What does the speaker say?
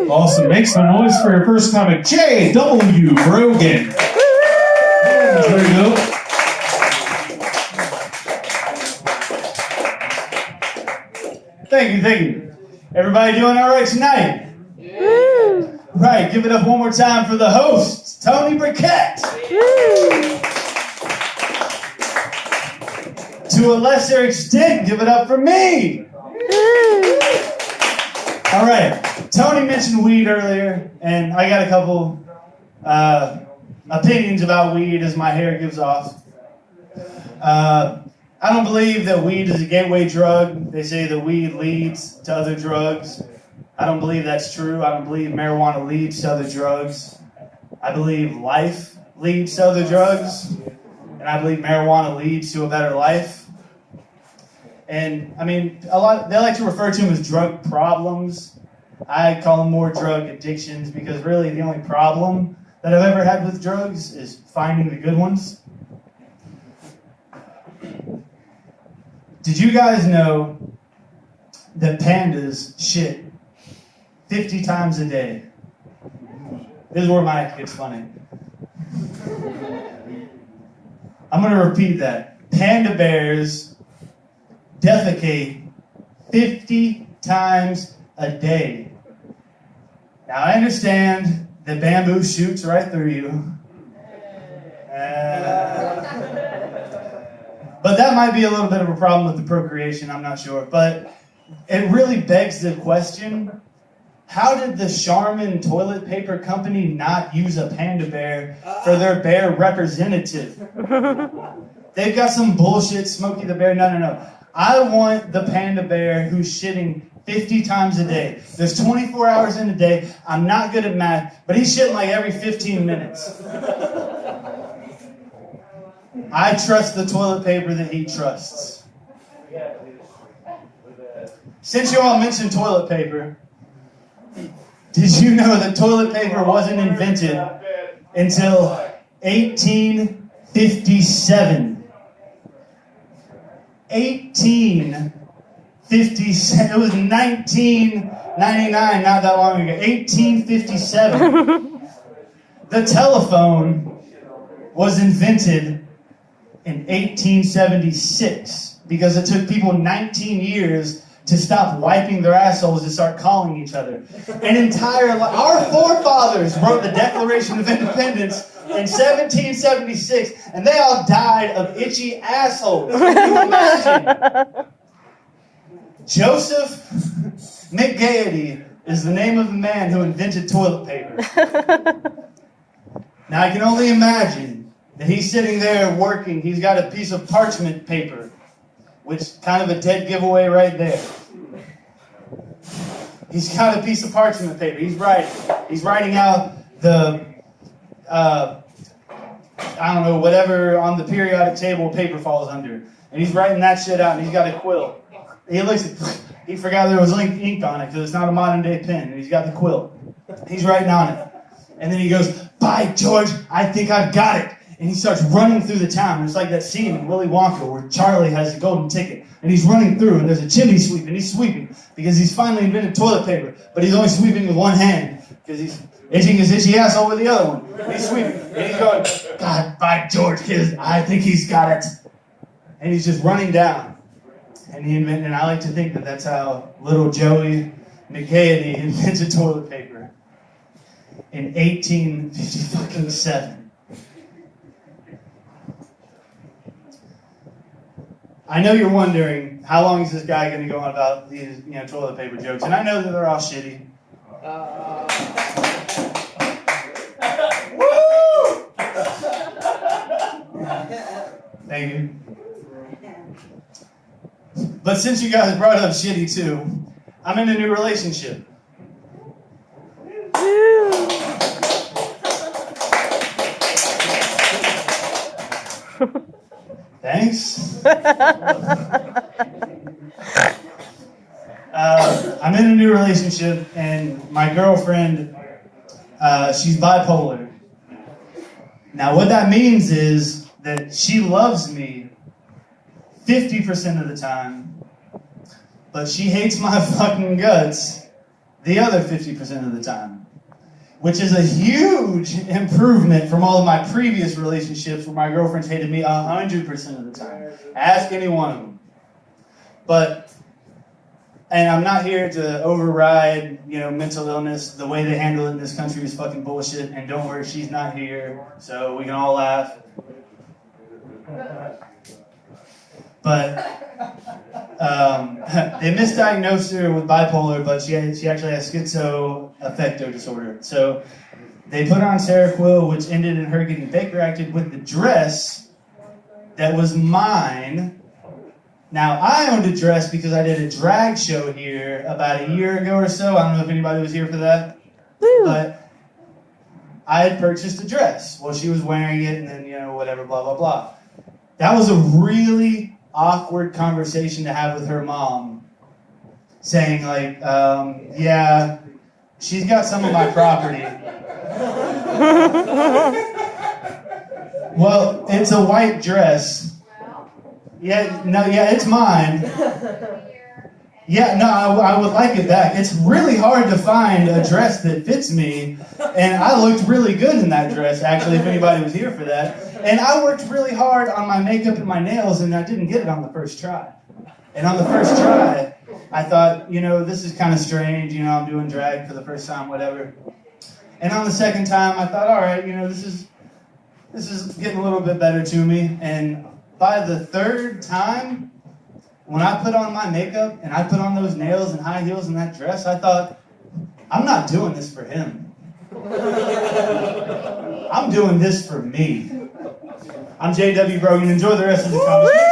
Awesome. Make some noise for your first comic, J.W.Brogan. There you go. Thank you. Everybody doing all right tonight? Woo! Right, give it up one more time for the host, Tony Burkett. To a lesser extent, give it up for me. All right, Tony mentioned weed earlier, and I got a couple opinions about weed as my hair gives off. I don't believe that weed is a gateway drug. They say that weed leads to other drugs. I don't believe that's true. I don't believe marijuana leads to other drugs. I believe life leads to other drugs. And I believe marijuana leads to a better life. And, I mean, they like to refer to them as drug problems. I call them more drug addictions because really the only problem that I've ever had with drugs is finding the good ones. Did you guys know that pandas shit 50 times a day? This is where my act gets funny. I'm going to repeat that. Panda bears defecate 50 times a day. Now, I understand that bamboo shoots right through you. But that might be a little bit of a problem with the procreation, I'm not sure. But it really begs the question, how did the Charmin toilet paper company not use a panda bear for their bear representative? They've got some bullshit, Smokey the Bear. No. I want the panda bear who's shitting 50 times a day. There's 24 hours in a day. I'm not good at math, but he's shitting like every 15 minutes. I trust the toilet paper that he trusts. Since you all mentioned toilet paper, did you know that toilet paper wasn't invented until 1857? 1857. It was 1999, not that long ago. 1857. The telephone was invented in 1876 because it took people 19 years to stop wiping their assholes and start calling each other. Our forefathers wrote the Declaration of Independence in 1776, and they all died of itchy assholes. Can you imagine? Joseph McGaiety is the name of the man who invented toilet paper. Now I can only imagine that he's sitting there working. He's got a piece of parchment paper, which kind of a dead giveaway right there. He's got a piece of parchment paper. He's writing out the, whatever on the periodic table paper falls under. And he's writing that shit out, and he's got a quill. He forgot there was ink on it because it's not a modern day pen. And he's got the quill. He's writing on it. And then he goes, "By George, I think I've got it." And he starts running through the town. It's like that scene in Willy Wonka where Charlie has a golden ticket. And he's running through, and there's a chimney sweep, and he's sweeping because he's finally invented toilet paper. But he's only sweeping with one hand because he's itching his itchy asshole with the other one. And he's sweeping. And he's going, "God, by George, I think he's got it." And he's just running down. And I like to think that that's how little Joey McGaiety invented toilet paper in 1857. I know you're wondering, how long is this guy going to go on about these, toilet paper jokes? And I know that they're all shitty. Woo! Thank you. But since you guys brought up shitty too, I'm in a new relationship. Thanks. I'm in a new relationship, and my girlfriend, she's bipolar. Now, what that means is that she loves me 50% of the time, but she hates my fucking guts the other 50% of the time. Which is a huge improvement from all of my previous relationships where my girlfriends hated me 100% of the time. Ask any one of them. And I'm not here to override, mental illness. The way they handle it in this country is fucking bullshit. And don't worry, she's not here, so we can all laugh. But they misdiagnosed her with bipolar, but she actually has schizoaffective disorder. So they put her on Seroquel, which ended in her getting Baker acted with the dress that was mine. Now, I owned a dress because I did a drag show here about a year ago or so. I don't know if anybody was here for that. Woo. But I had purchased a dress. Well, she was wearing it, and then, whatever, blah, blah, blah. That was a really awkward conversation to have with her mom, saying like, yeah, she's got some of my property. Well, it's a white dress. Yeah, it's mine. Yeah, no, I would like it back. It's really hard to find a dress that fits me, and I looked really good in that dress, actually, if anybody was here for that. And I worked really hard on my makeup and my nails, and I didn't get it on the first try. And on the first try, I thought, this is kind of strange, I'm doing drag for the first time, whatever. And on the second time, I thought, all right, this is getting a little bit better to me. And by the third time, when I put on my makeup and I put on those nails and high heels and that dress, I thought, I'm not doing this for him. I'm doing this for me. I'm J.W.Brogan. Enjoy the rest of the conversation.